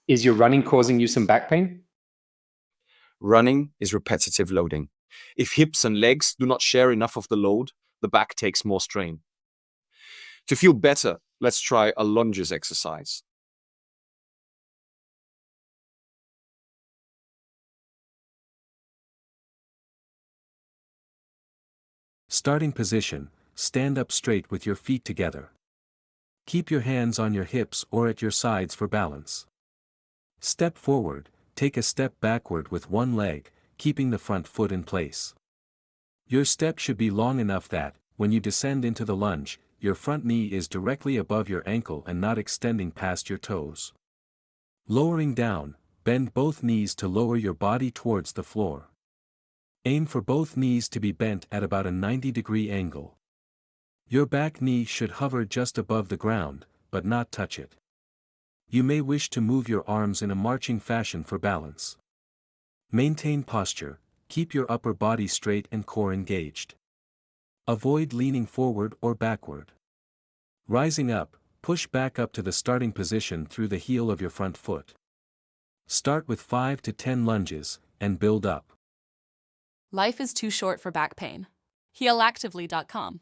Is your running causing you some back pain? Running is repetitive loading. If hips and legs do not share enough of the load, the back takes more strain. To feel better, let's try a lunges exercise. Starting position, stand up straight with your feet together. Keep your hands on your hips or at your sides for balance. Step forward, take a step backward with one leg, keeping the front foot in place. Your step should be long enough that, when you descend into the lunge, your front knee is directly above your ankle and not extending past your toes. Lowering down, bend both knees to lower your body towards the floor. Aim for both knees to be bent at about a 90-degree angle. Your back knee should hover just above the ground, but not touch it. You may wish to move your arms in a marching fashion for balance. Maintain posture, keep your upper body straight and core engaged. Avoid leaning forward or backward. Rising up, push back up to the starting position through the heel of your front foot. Start with 5 to 10 lunges, and build up. Life is too short for back pain. Healactively.com